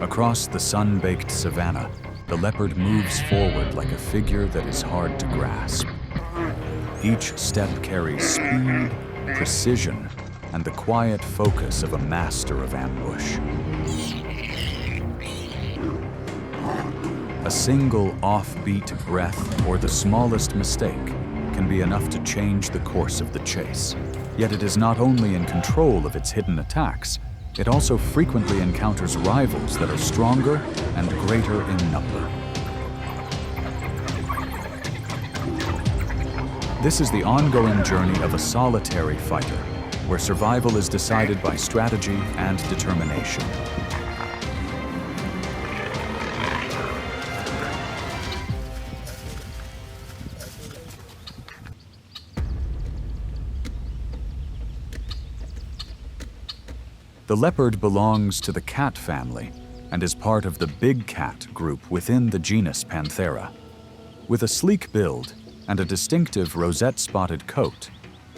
Across the sun-baked savanna, the leopard moves forward like a figure that is hard to grasp. Each step carries speed, precision, and the quiet focus of a master of ambush. A single offbeat breath or the smallest mistake can be enough to change the course of the chase. Yet it is not only in control of its hidden attacks, it also frequently encounters rivals that are stronger and greater in number. This is the ongoing journey of a solitary fighter, where survival is decided by strategy and determination. The leopard belongs to the cat family and is part of the big cat group within the genus Panthera. With a sleek build and a distinctive rosette-spotted coat,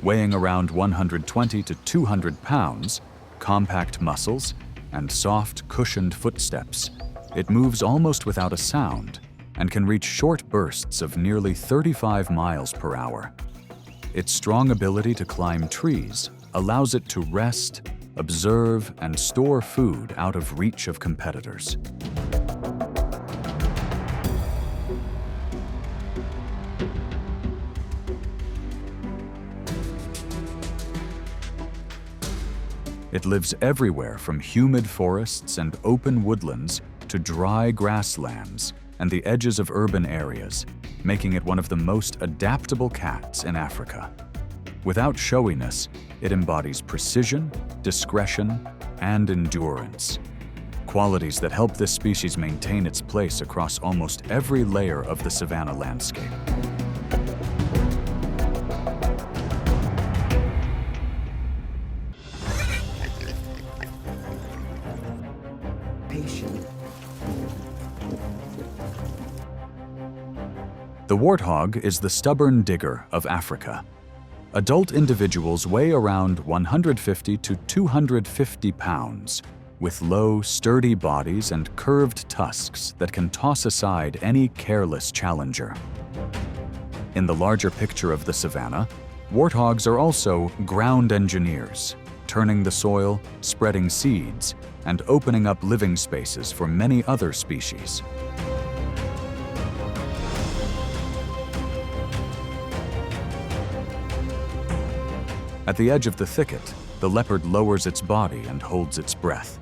weighing around 120 to 200 pounds, compact muscles, and soft, cushioned footsteps, it moves almost without a sound and can reach short bursts of nearly 35 miles per hour. Its strong ability to climb trees allows it to rest, observe, and store food out of reach of competitors. It lives everywhere from humid forests and open woodlands to dry grasslands and the edges of urban areas, making it one of the most adaptable cats in Africa. Without showiness, it embodies precision, discretion, and endurance, qualities that help this species maintain its place across almost every layer of the savanna landscape. The warthog is the stubborn digger of Africa. Adult individuals weigh around 150 to 250 pounds, with low, sturdy bodies and curved tusks that can toss aside any careless challenger. In the larger picture of the savanna, warthogs are also ground engineers, turning the soil, spreading seeds, and opening up living spaces for many other species. At the edge of the thicket, the leopard lowers its body and holds its breath.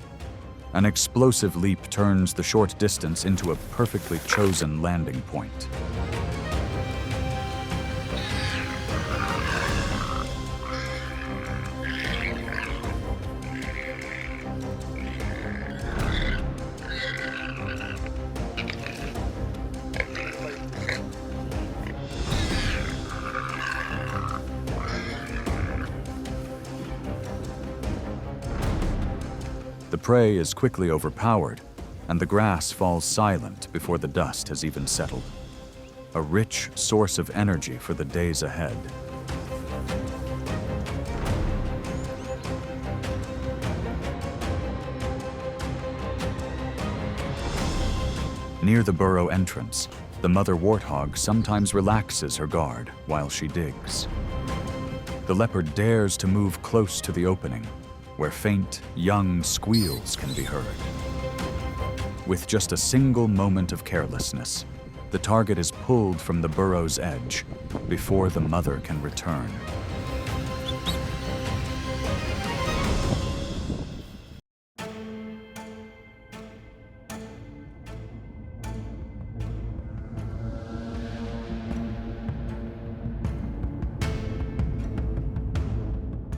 An explosive leap turns the short distance into a perfectly chosen landing point. The prey is quickly overpowered, and the grass falls silent before the dust has even settled. A rich source of energy for the days ahead. Near the burrow entrance, the mother warthog sometimes relaxes her guard while she digs. The leopard dares to move close to the opening, where faint, young squeals can be heard. With just a single moment of carelessness, the target is pulled from the burrow's edge before the mother can return.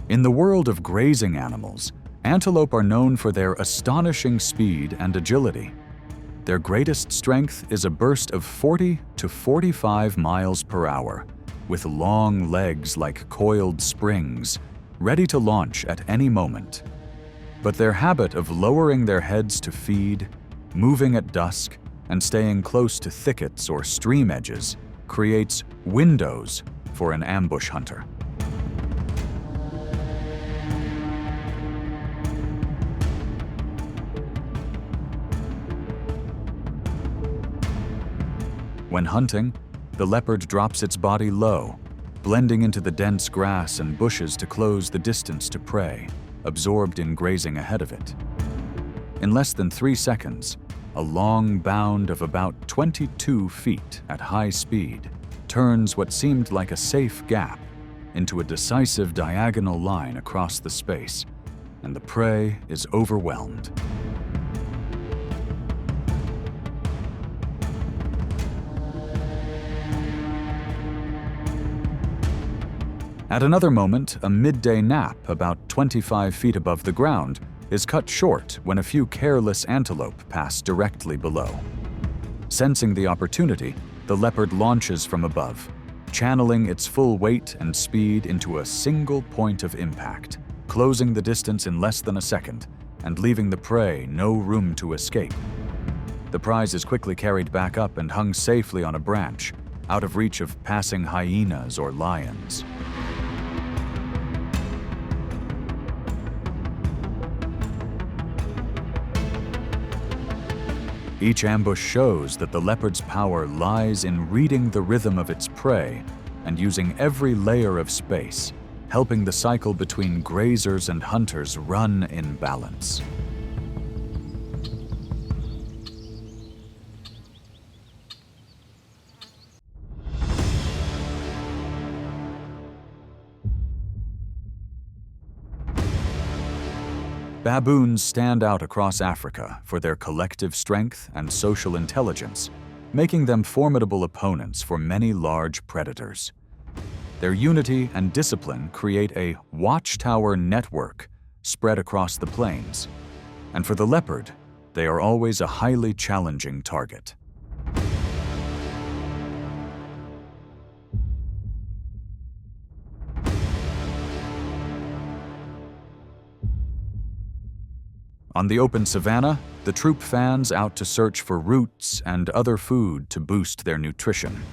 In the world of grazing animals, antelope are known for their astonishing speed and agility. Their greatest strength is a burst of 40 to 45 miles per hour, with long legs like coiled springs, ready to launch at any moment. But their habit of lowering their heads to feed, moving at dusk, and staying close to thickets or stream edges creates windows for an ambush hunter. When hunting, the leopard drops its body low, blending into the dense grass and bushes to close the distance to prey, absorbed in grazing ahead of it. In less than 3 seconds, a long bound of about 22 feet at high speed turns what seemed like a safe gap into a decisive diagonal line across the space, and the prey is overwhelmed. At another moment, a midday nap about 25 feet above the ground is cut short when a few careless antelope pass directly below. Sensing the opportunity, the leopard launches from above, channeling its full weight and speed into a single point of impact, closing the distance in less than a second and leaving the prey no room to escape. The prize is quickly carried back up and hung safely on a branch, out of reach of passing hyenas or lions. Each ambush shows that the leopard's power lies in reading the rhythm of its prey and using every layer of space, helping the cycle between grazers and hunters run in balance. Baboons stand out across Africa for their collective strength and social intelligence, making them formidable opponents for many large predators. Their unity and discipline create a watchtower network spread across the plains, and for the leopard, they are always a highly challenging target. On the open savanna, the troop fans out to search for roots and other food to boost their nutrition.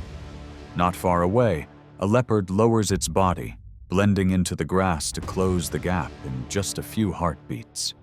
Not far away, a leopard lowers its body, blending into the grass to close the gap in just a few heartbeats.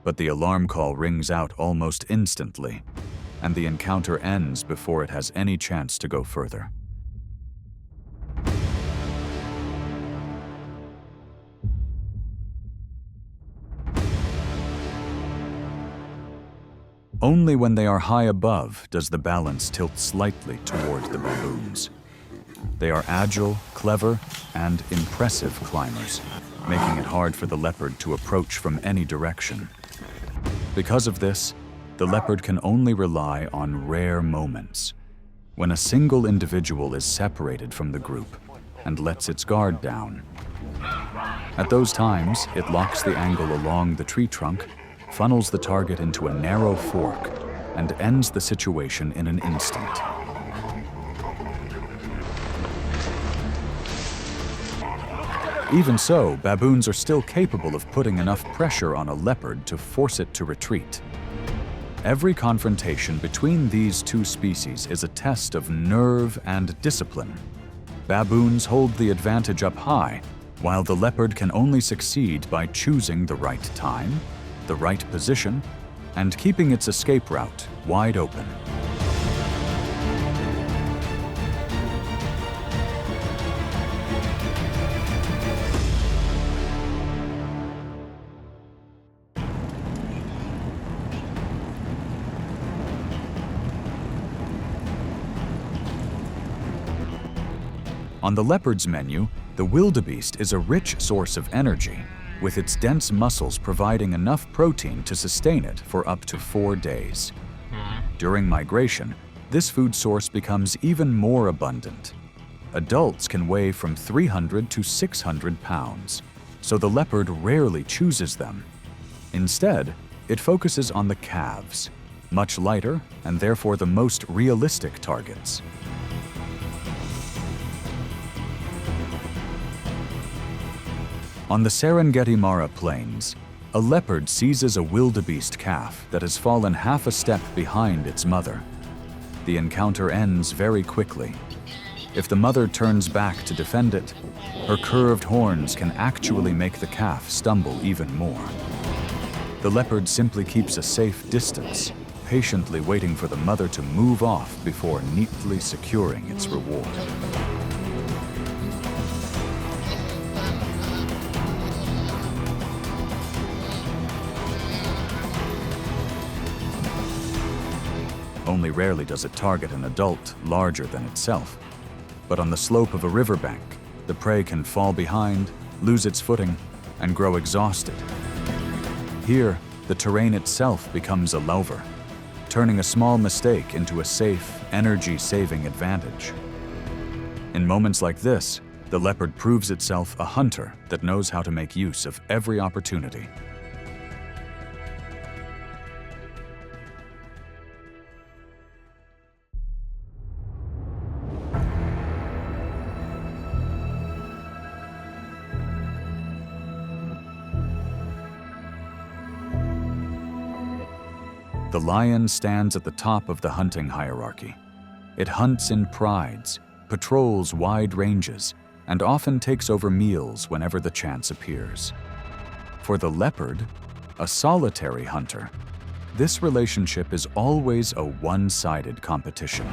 But the alarm call rings out almost instantly, and the encounter ends before it has any chance to go further. Only when they are high above does the balance tilt slightly toward the baboons. They are agile, clever, and impressive climbers, making it hard for the leopard to approach from any direction. Because of this, the leopard can only rely on rare moments, when a single individual is separated from the group and lets its guard down. At those times, it locks the angle along the tree trunk, funnels the target into a narrow fork, and ends the situation in an instant. Even so, baboons are still capable of putting enough pressure on a leopard to force it to retreat. Every confrontation between these two species is a test of nerve and discipline. Baboons hold the advantage up high, while the leopard can only succeed by choosing the right time, the right position, and keeping its escape route wide open. On the leopard's menu, the wildebeest is a rich source of energy, with its dense muscles providing enough protein to sustain it for up to 4 days. During migration, this food source becomes even more abundant. Adults can weigh from 300 to 600 pounds, so the leopard rarely chooses them. Instead, it focuses on the calves, much lighter and therefore the most realistic targets. On the Serengeti Mara Plains, A leopard seizes a wildebeest calf that has fallen half a step behind its mother. The encounter ends very quickly. If the mother turns back to defend it, her curved horns can actually make the calf stumble even more. The leopard simply keeps a safe distance, patiently waiting for the mother to move off before neatly securing its reward. Only rarely does it target an adult larger than itself. But on the slope of a riverbank, the prey can fall behind, lose its footing, and grow exhausted. Here, the terrain itself becomes a lever, turning a small mistake into a safe, energy-saving advantage. In moments like this, the leopard proves itself a hunter that knows how to make use of every opportunity. The lion stands at the top of the hunting hierarchy. It hunts in prides, patrols wide ranges, and often takes over meals whenever the chance appears. For the leopard, a solitary hunter, this relationship is always a one-sided competition.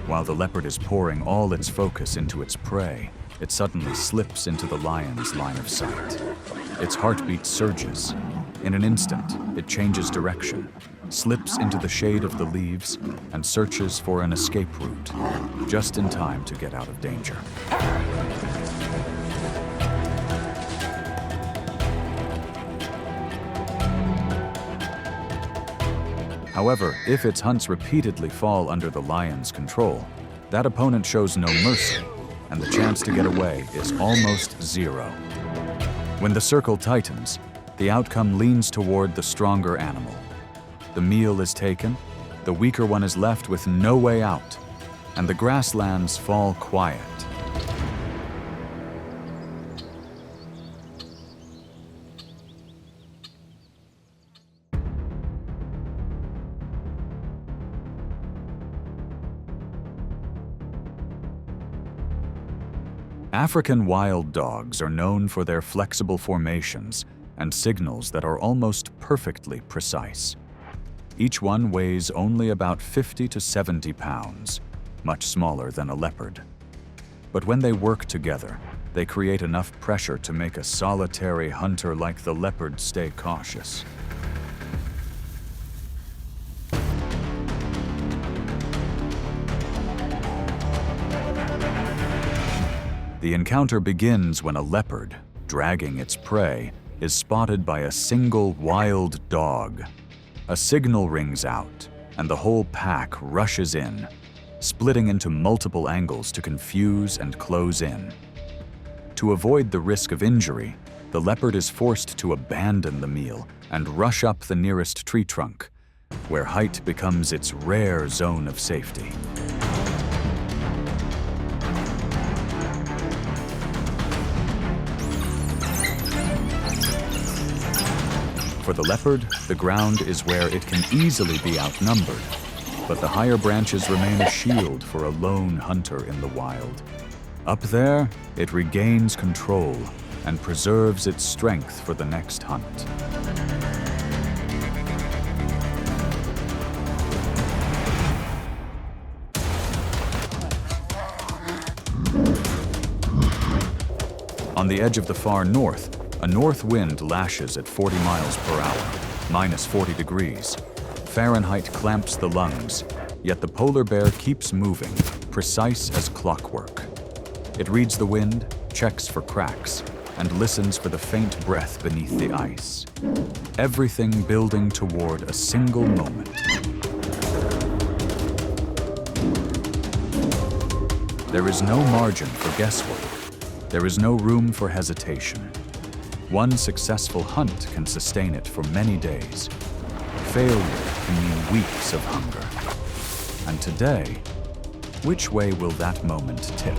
While the leopard is pouring all its focus into its prey, it suddenly slips into the lion's line of sight. Its heartbeat surges. In an instant, it changes direction, slips into the shade of the leaves, and searches for an escape route, just in time to get out of danger. However, if its hunts repeatedly fall under the lion's control, that opponent shows no mercy, and the chance to get away is almost zero. When the circle tightens, the outcome leans toward the stronger animal. The meal is taken, the weaker one is left with no way out, and the grasslands fall quiet. African wild dogs are known for their flexible formations and signals that are almost perfectly precise. Each one weighs only about 50 to 70 pounds, much smaller than a leopard. But when they work together, they create enough pressure to make a solitary hunter like the leopard stay cautious. The encounter begins when a leopard, dragging its prey, is spotted by a single wild dog. A signal rings out, and the whole pack rushes in, splitting into multiple angles to confuse and close in. To avoid the risk of injury, the leopard is forced to abandon the meal and rush up the nearest tree trunk, where height becomes its rare zone of safety. For the leopard, the ground is where it can easily be outnumbered, but the higher branches remain a shield for a lone hunter in the wild. Up there, it regains control and preserves its strength for the next hunt. On the edge of the far north, a north wind lashes at 40 miles per hour, minus 40 degrees. Fahrenheit clamps the lungs, yet the polar bear keeps moving, precise as clockwork. It reads the wind, checks for cracks, and listens for the faint breath beneath the ice. Everything building toward a single moment. There is no margin for guesswork. There is no room for hesitation. One successful hunt can sustain it for many days. Failure can mean weeks of hunger. And today, which way will that moment tip?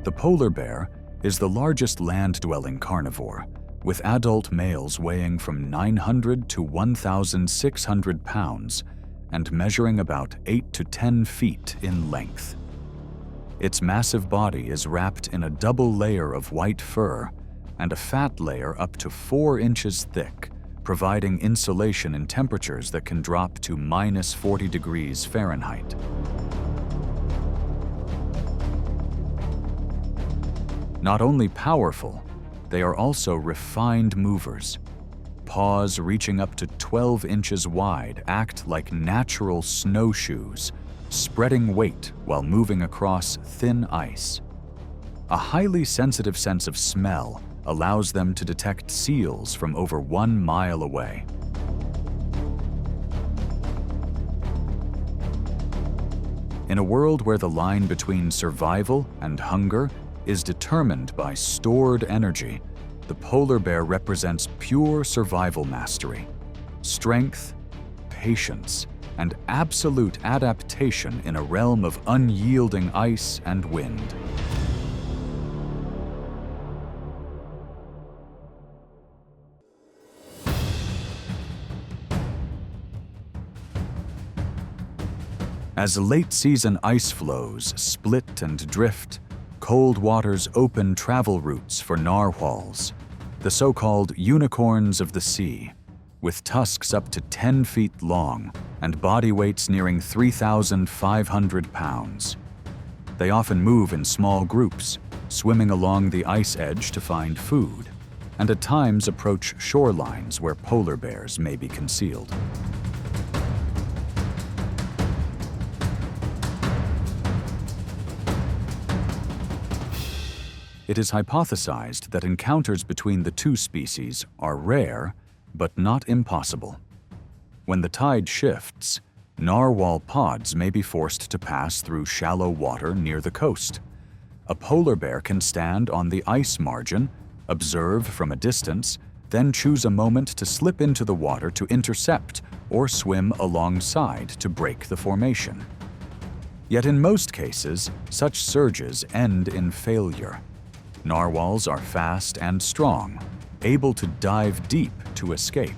The polar bear is the largest land-dwelling carnivore, with adult males weighing from 900 to 1,600 pounds and measuring about 8 to 10 feet in length. Its massive body is wrapped in a double layer of white fur and a fat layer up to 4 inches thick, providing insulation in temperatures that can drop to minus 40 degrees Fahrenheit. Not only powerful, they are also refined movers. Paws reaching up to 12 inches wide act like natural snowshoes, spreading weight while moving across thin ice. A highly sensitive sense of smell allows them to detect seals from over 1 mile away. In a world where the line between survival and hunger is determined by stored energy, the polar bear represents pure survival mastery, strength, patience, and absolute adaptation in a realm of unyielding ice and wind. As late-season ice flows split and drift, cold waters open travel routes for narwhals, the so-called unicorns of the sea, with tusks up to 10 feet long and body weights nearing 3,500 pounds. They often move in small groups, swimming along the ice edge to find food, and at times approach shorelines where polar bears may be concealed. It is hypothesized that encounters between the two species are rare, but not impossible. When the tide shifts, narwhal pods may be forced to pass through shallow water near the coast. A polar bear can stand on the ice margin, observe from a distance, then choose a moment to slip into the water to intercept or swim alongside to break the formation. Yet in most cases, such surges end in failure. Narwhals are fast and strong, able to dive deep to escape.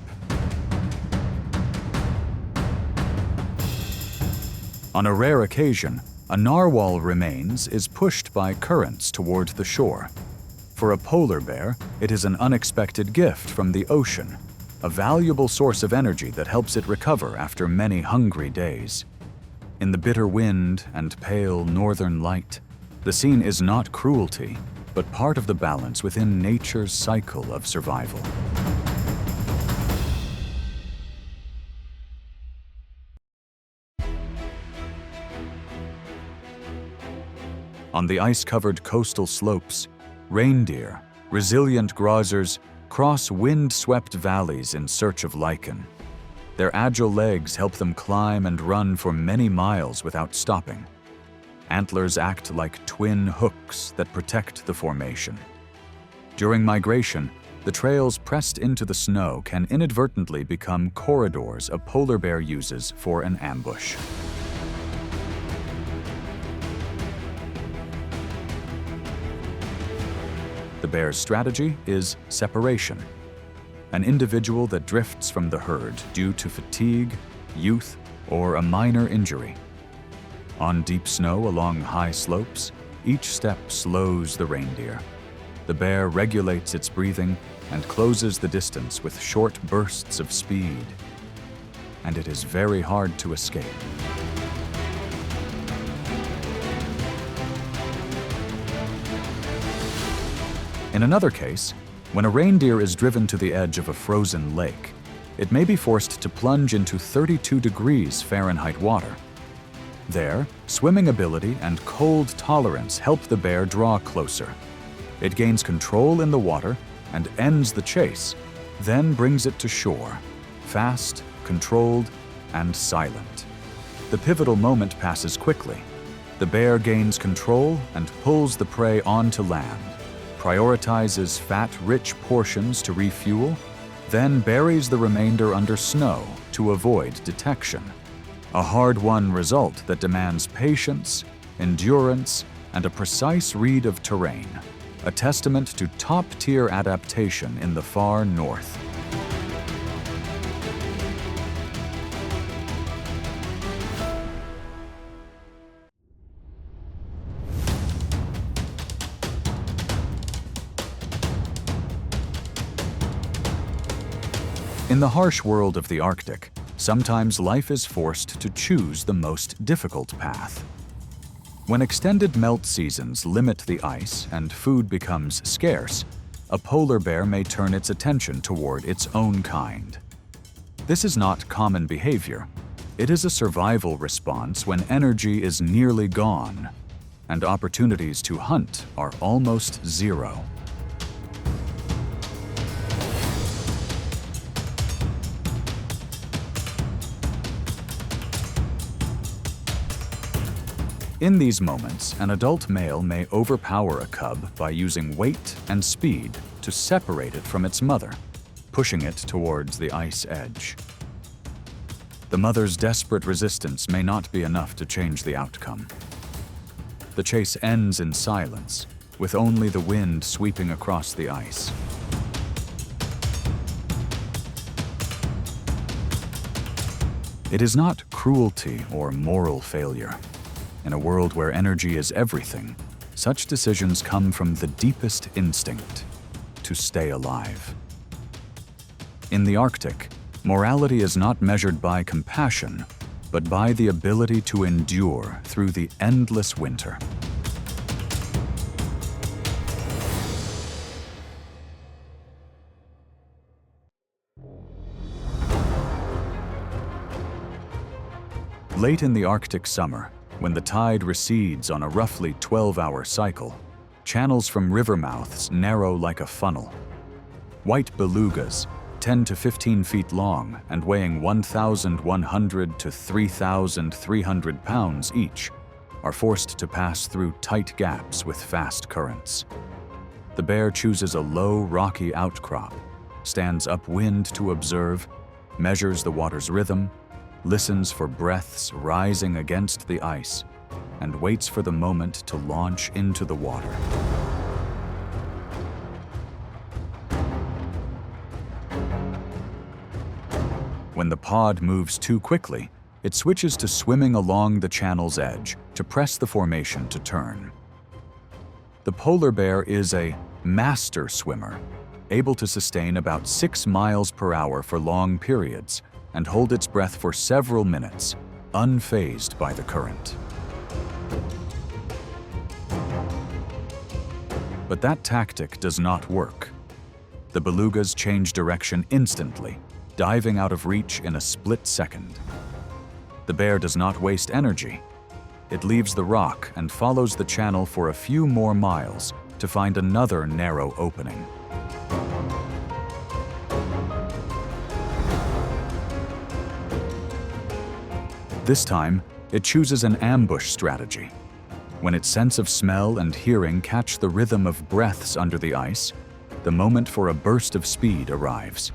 On a rare occasion, a narwhal remains is pushed by currents toward the shore. For a polar bear, it is an unexpected gift from the ocean, a valuable source of energy that helps it recover after many hungry days. In the bitter wind and pale northern light, the scene is not cruelty, but part of the balance within nature's cycle of survival. On the ice-covered coastal slopes, reindeer, resilient grazers, cross wind-swept valleys in search of lichen. Their agile legs help them climb and run for many miles without stopping. Antlers act like twin hooks that protect the formation. During migration, the trails pressed into the snow can inadvertently become corridors a polar bear uses for an ambush. The bear's strategy is separation, an individual that drifts from the herd due to fatigue, youth, or a minor injury. On deep snow along high slopes, each step slows the reindeer. The bear regulates its breathing and closes the distance with short bursts of speed. And it is very hard to escape. In another case, when a reindeer is driven to the edge of a frozen lake, it may be forced to plunge into 32 degrees Fahrenheit water. There, swimming ability and cold tolerance help the bear draw closer. It gains control in the water and ends the chase, then brings it to shore, fast, controlled, and silent. The pivotal moment passes quickly. The bear gains control and pulls the prey onto land, prioritizes fat-rich portions to refuel, then buries the remainder under snow to avoid detection. A hard-won result that demands patience, endurance, and a precise read of terrain, a testament to top-tier adaptation in the far north. In the harsh world of the Arctic, sometimes life is forced to choose the most difficult path. When extended melt seasons limit the ice and food becomes scarce, a polar bear may turn its attention toward its own kind. This is not common behavior. It is a survival response when energy is nearly gone and opportunities to hunt are almost zero. In these moments, an adult male may overpower a cub by using weight and speed to separate it from its mother, pushing it towards the ice edge. The mother's desperate resistance may not be enough to change the outcome. The chase ends in silence, with only the wind sweeping across the ice. It is not cruelty or moral failure. In a world where energy is everything, such decisions come from the deepest instinct to stay alive. In the Arctic, morality is not measured by compassion, but by the ability to endure through the endless winter. Late in the Arctic summer, when the tide recedes on a roughly 12-hour cycle, channels from river mouths narrow like a funnel. White belugas, 10 to 15 feet long and weighing 1,100 to 3,300 pounds each, are forced to pass through tight gaps with fast currents. The bear chooses a low, rocky outcrop, stands upwind to observe, measures the water's rhythm, listens for breaths rising against the ice, and waits for the moment to launch into the water. When the pod moves too quickly, it switches to swimming along the channel's edge to press the formation to turn. The polar bear is a master swimmer, able to sustain about 6 miles per hour for long periods, and hold its breath for several minutes, unfazed by the current. But that tactic does not work. The belugas change direction instantly, diving out of reach in a split second. The bear does not waste energy. It leaves the rock and follows the channel for a few more miles to find another narrow opening. This time, it chooses an ambush strategy. When its sense of smell and hearing catch the rhythm of breaths under the ice, the moment for a burst of speed arrives.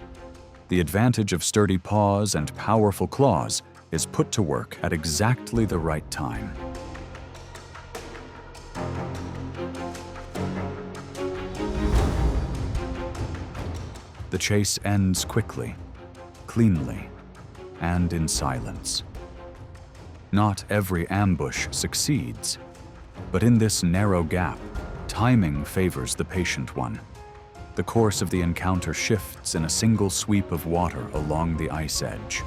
The advantage of sturdy paws and powerful claws is put to work at exactly the right time. The chase ends quickly, cleanly, and in silence. Not every ambush succeeds, but in this narrow gap, timing favors the patient one. The course of the encounter shifts in a single sweep of water along the ice edge.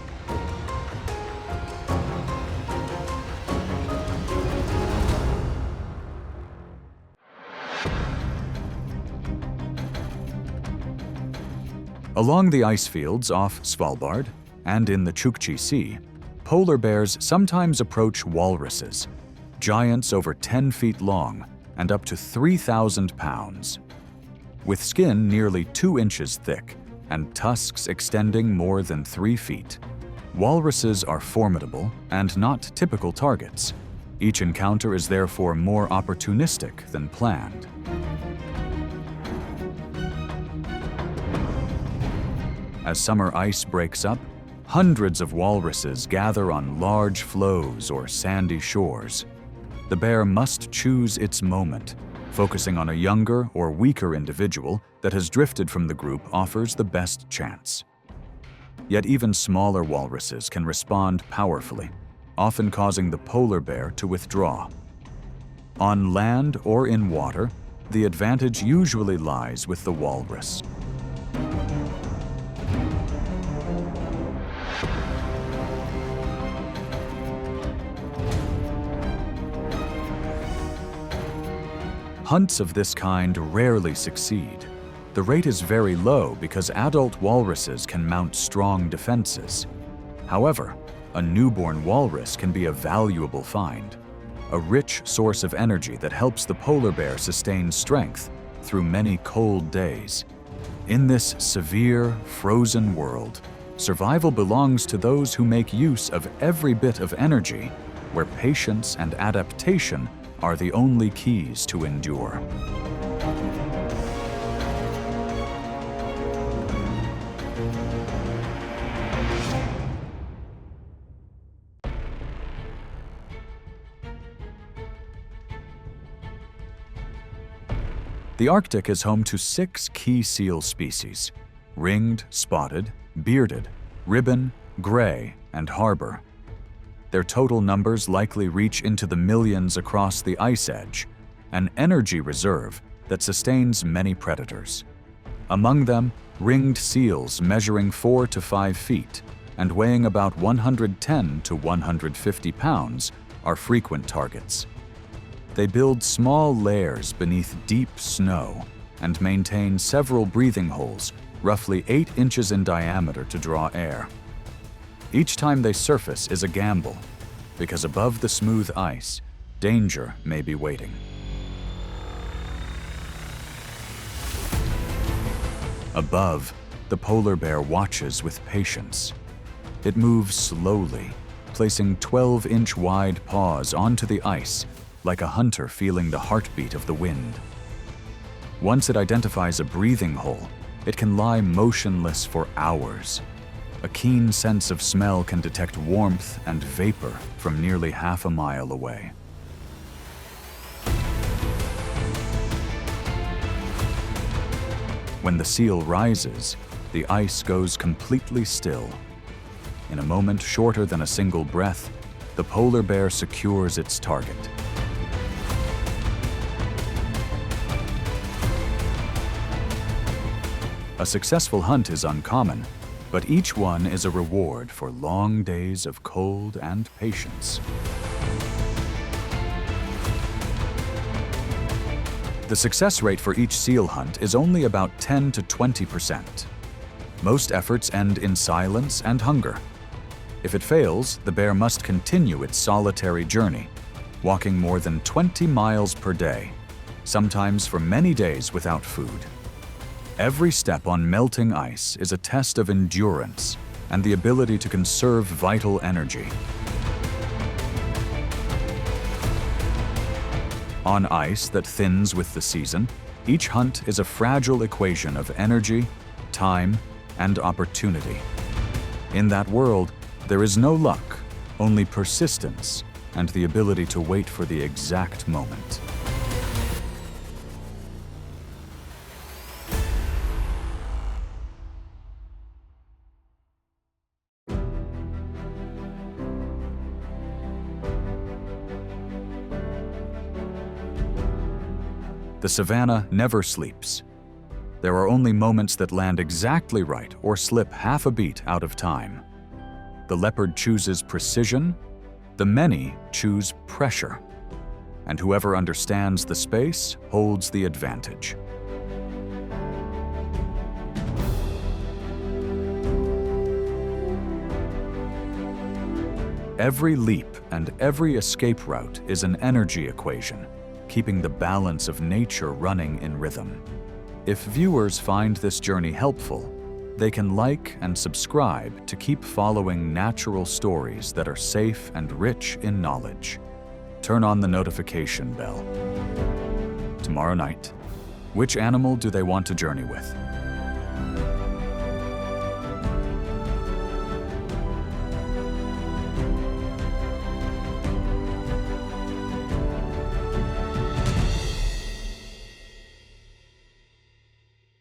Along the ice fields off Svalbard and in the Chukchi Sea, polar bears sometimes approach walruses, giants over 10 feet long and up to 3,000 pounds. With skin nearly 2 inches thick and tusks extending more than 3 feet, walruses are formidable and not typical targets. Each encounter is therefore more opportunistic than planned. As summer ice breaks up, hundreds of walruses gather on large floes or sandy shores. The bear must choose its moment. Focusing on a younger or weaker individual that has drifted from the group offers the best chance. Yet even smaller walruses can respond powerfully, often causing the polar bear to withdraw. On land or in water, the advantage usually lies with the walrus. Hunts of this kind rarely succeed. The rate is very low because adult walruses can mount strong defenses. However, a newborn walrus can be a valuable find, a rich source of energy that helps the polar bear sustain strength through many cold days. In this severe, frozen world, survival belongs to those who make use of every bit of energy, where patience and adaptation are the only keys to endure. The Arctic is home to 6 key seal species: ringed, spotted, bearded, ribbon, gray, and harbor. Their total numbers likely reach into the millions across the ice edge, an energy reserve that sustains many predators. Among them, ringed seals measuring 4 to 5 feet and weighing about 110 to 150 pounds are frequent targets. They build small lairs beneath deep snow and maintain several breathing holes, roughly 8 inches in diameter, to draw air. Each time they surface is a gamble, because above the smooth ice, danger may be waiting. Above, the polar bear watches with patience. It moves slowly, placing 12-inch wide paws onto the ice, like a hunter feeling the heartbeat of the wind. Once it identifies a breathing hole, it can lie motionless for hours. A keen sense of smell can detect warmth and vapor from nearly half a mile away. When the seal rises, the ice goes completely still. In a moment shorter than a single breath, the polar bear secures its target. A successful hunt is uncommon, but each one is a reward for long days of cold and patience. The success rate for each seal hunt is only about 10 to 20%. Most efforts end in silence and hunger. If it fails, the bear must continue its solitary journey, walking more than 20 miles per day, sometimes for many days without food. Every step on melting ice is a test of endurance and the ability to conserve vital energy. On ice that thins with the season, each hunt is a fragile equation of energy, time, and opportunity. In that world, there is no luck, only persistence and the ability to wait for the exact moment. The savanna never sleeps. There are only moments that land exactly right or slip half a beat out of time. The leopard chooses precision, the many choose pressure, and whoever understands the space holds the advantage. Every leap and every escape route is an energy equation, keeping the balance of nature running in rhythm. If viewers find this journey helpful, they can like and subscribe to keep following natural stories that are safe and rich in knowledge. turn on the notification bell. Tomorrow night, which animal do they want to journey with?